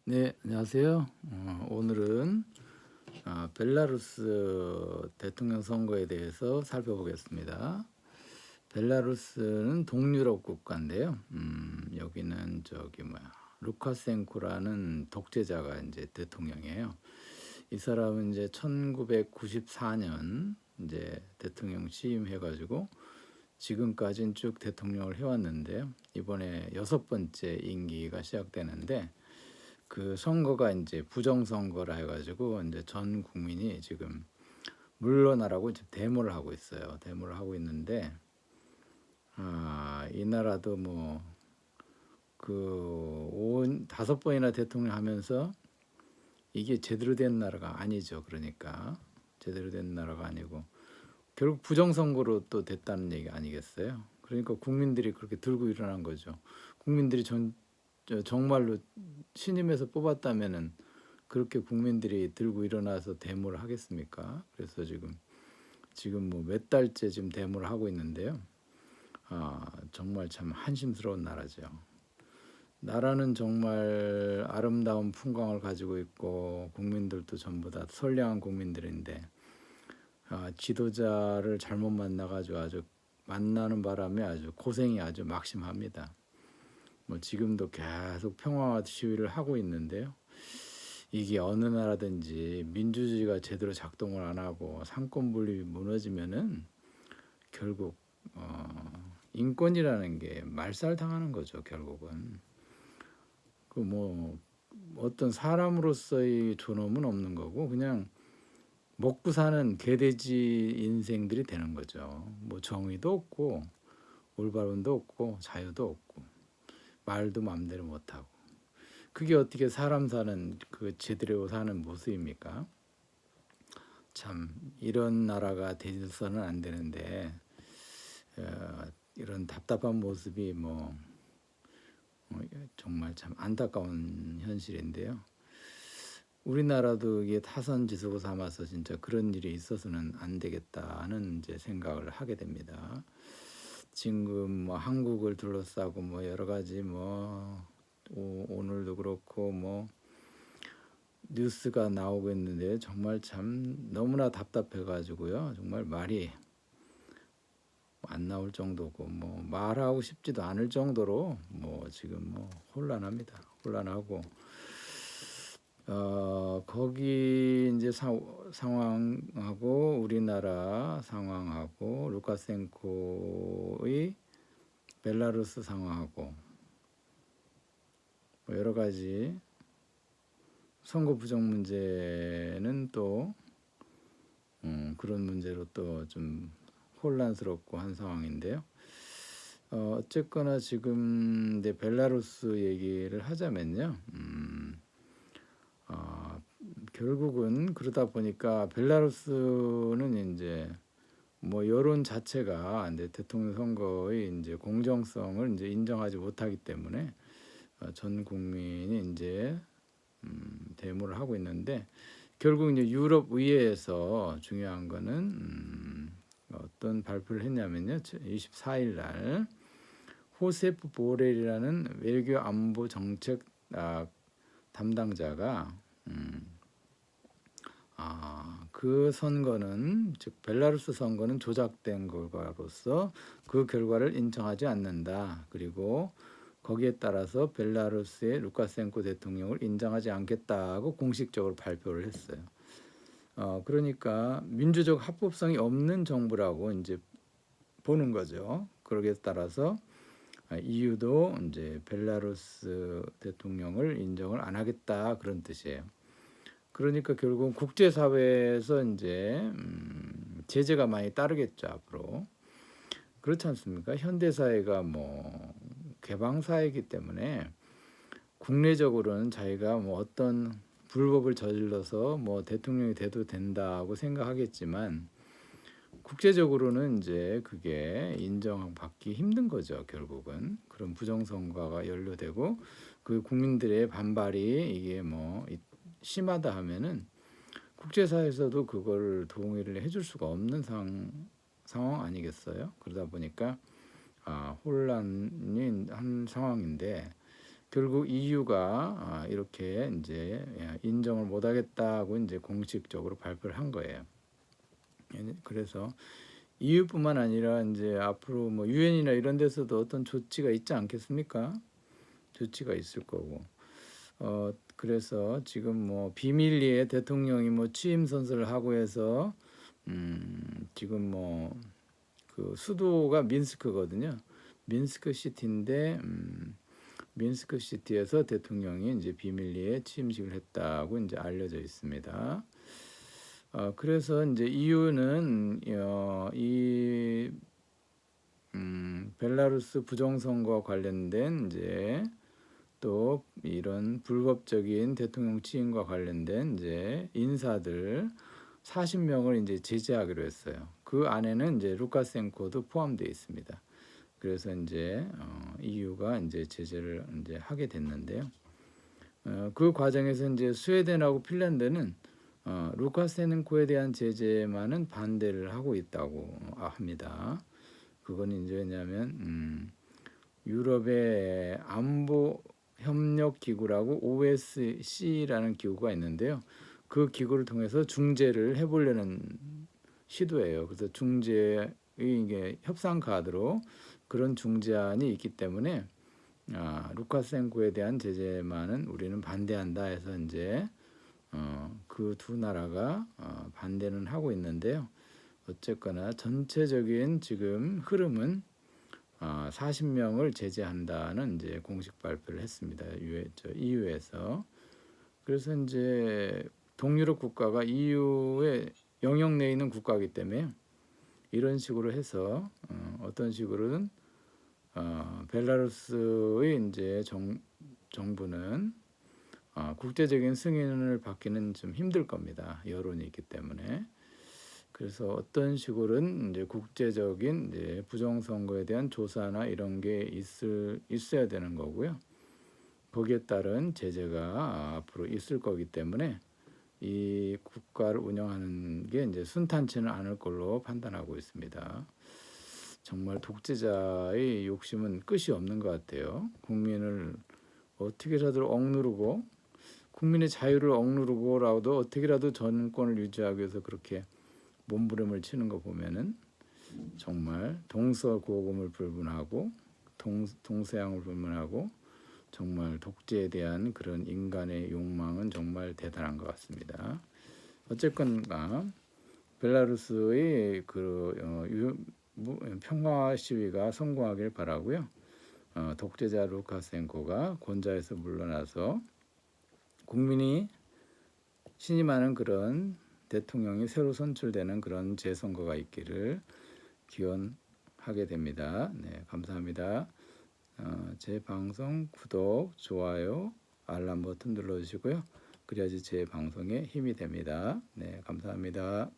네, 안녕하세요. 오늘은 벨라루스 대통령 선거에 대해서 살펴보겠습니다. 벨라루스는 동유럽 국가인데요. 여기는 루카센코라는 독재자가 이제 대통령이에요. 이 사람은 이제 1994년 이제 대통령 취임해가지고 지금까지는 쭉 대통령을 해왔는데요. 이번에 6번째 임기가 시작되는데 그 선거가 이제 부정선거라 해가지고 이제 전 국민이 지금 물러나라고 이제 데모를 하고 있어요. 데모를 하고 있는데 이 나라도 다섯 번이나 대통령 하면서 이게 제대로 된 나라가 아니죠. 그러니까 제대로 된 나라가 아니고 결국 부정선거로 또 됐다는 얘기 아니겠어요? 그러니까 국민들이 그렇게 들고 일어난 거죠. 국민들이 정말로 신임해서 뽑았다면은 그렇게 국민들이 들고 일어나서 데모를 하겠습니까? 그래서 지금 뭐 몇 달째 지금 데모를 하고 있는데요. 정말 참 한심스러운 나라죠. 나라는 정말 아름다운 풍광을 가지고 있고 국민들도 전부 다 선량한 국민들인데 지도자를 잘못 만나가지고 아주 만나는 바람에 아주 고생이 아주 막심합니다. 뭐 지금도 계속 평화 시위를 하고 있는데요. 이게 어느 나라든지 민주주의가 제대로 작동을 안 하고 상권 분립이 무너지면은 결국 인권이라는 게 말살당하는 거죠. 결국은 어떤 사람으로서의 존엄은 없는 거고 그냥 먹고 사는 개돼지 인생들이 되는 거죠. 뭐 정의도 없고 올바름도 없고 자유도 없고 말도 마음대로 못 하고 그게 어떻게 사람 사는 그 제대로 사는 모습입니까? 참 이런 나라가 되서는 안 되는데 이런 답답한 모습이 정말 참 안타까운 현실인데요. 우리나라도 이게 타선지수고 삼아서 진짜 그런 일이 있어서는 안 되겠다는 이제 생각을 하게 됩니다. 지금 한국을 둘러싸고 여러 가지 오늘도 그렇고 뉴스가 나오고 있는데 정말 참 너무나 답답해가지고요. 정말 말이 안 나올 정도고 말하고 싶지도 않을 정도로 지금 혼란합니다. 혼란하고 거기 이제 상황하고 우리나라 상황하고 루카센코의 벨라루스 상황하고 여러 가지 선거 부정 문제는 또 그런 문제로 또 좀 혼란스럽고 한 상황인데요. 어쨌거나 지금 이제 벨라루스 얘기를 하자면요. 결국은 그러다 보니까 벨라루스는 이제 여론 자체가 이제 대통령 선거의 이제 공정성을 이제 인정하지 못하기 때문에 전 국민이 이제 데모를 하고 있는데 결국 이제 유럽 의회에서 중요한 거는 어떤 발표를 했냐면요. 24일 날 호세프 보렐이라는 외교 안보 정책 담당자가 그 선거는 즉 벨라루스 선거는 조작된 결과로서 그 결과를 인정하지 않는다. 그리고 거기에 따라서 벨라루스의 루카센코 대통령을 인정하지 않겠다고 공식적으로 발표를 했어요. 그러니까 민주적 합법성이 없는 정부라고 이제 보는 거죠. 그러기에 따라서 EU도 이제 벨라루스 대통령을 인정을 안 하겠다 그런 뜻이에요. 그러니까 결국 국제사회에서 이제 제재가 많이 따르겠죠 앞으로. 그렇지 않습니까? 현대사회가 개방사회이기 때문에 국내적으로는 자기가 어떤 불법을 저질러서 대통령이 돼도 된다고 생각하겠지만 국제적으로는 이제 그게 인정받기 힘든 거죠. 결국은 그런 부정선거가 연루되고 그 국민들의 반발이 이게 심하다 하면은 국제사회에서도 그걸 동의를 해줄 수가 없는 상황 아니겠어요? 그러다 보니까 혼란이 한 상황인데 결국 EU가 이렇게 이제 인정을 못하겠다고 이제 공식적으로 발표를 한 거예요. 그래서 EU뿐만 아니라 이제 앞으로 뭐 유엔이나 이런 데서도 어떤 조치가 있지 않겠습니까? 조치가 있을 거고. 그래서 지금 뭐 비밀리에 대통령이 뭐 취임 선서를 하고 해서 지금 뭐 그 수도가 민스크거든요. 민스크 시티인데 민스크 시티에서 대통령이 이제 비밀리에 취임식을 했다고 이제 알려져 있습니다. 그래서 이제 EU는 이 벨라루스 부정선거와 관련된 이제 또 이런 불법적인 대통령 취임과 관련된 이제 인사들 40명을 이제 제재하기로 했어요. 그 안에는 이제 루카센코도 포함되어 있습니다. 그래서 이제 EU가 이제 제재를 이제 하게 됐는데요. 그 과정에서 이제 스웨덴하고 핀란드는 루카센코에 대한 제재만은 반대를 하고 있다고 합니다. 그건 이제 왜냐하면 유럽의 안보 협력 기구라고 OSC라는 기구가 있는데요. 그 기구를 통해서 중재를 해보려는 시도예요. 그래서 중재의 이게 협상 카드로 그런 중재안이 있기 때문에 루카센코에 대한 제재만은 우리는 반대한다 해서 이제 그 두 나라가 반대는 하고 있는데요. 어쨌거나 전체적인 지금 흐름은 40명을 제재한다는 이제 공식 발표를 했습니다. EU에서. 그래서 이제 동유럽 국가가 EU의 영역 내에 있는 국가이기 때문에 이런 식으로 해서 어떤 식으로든 벨라루스의 이제 정부는 국제적인 승인을 받기는 좀 힘들 겁니다. 여론이 있기 때문에. 그래서 어떤 식으로는 이제 국제적인 이제 부정선거에 대한 조사나 이런 게 있어야 되는 거고요. 거기에 따른 제재가 앞으로 있을 거기 때문에 이 국가를 운영하는 게 이제 순탄치는 않을 걸로 판단하고 있습니다. 정말 독재자의 욕심은 끝이 없는 것 같아요. 국민을 어떻게라도 억누르고 국민의 자유를 억누르고라도 어떻게라도 정권을 유지하기 위해서 그렇게 몸부림을 치는 거 보면은 정말 동서고금을 불문하고 동서양을 불문하고 정말 독재에 대한 그런 인간의 욕망은 정말 대단한 것 같습니다. 어쨌거나 벨라루스의 그 평화 시위가 성공하길 바라고요. 독재자 루카센코가 권좌에서 물러나서 국민이 신임하는 그런 대통령이 새로 선출되는 그런 재선거가 있기를 기원하게 됩니다. 네, 감사합니다. 제 방송 구독, 좋아요, 알람 버튼 눌러주시고요. 그래야지 제 방송에 힘이 됩니다. 네, 감사합니다.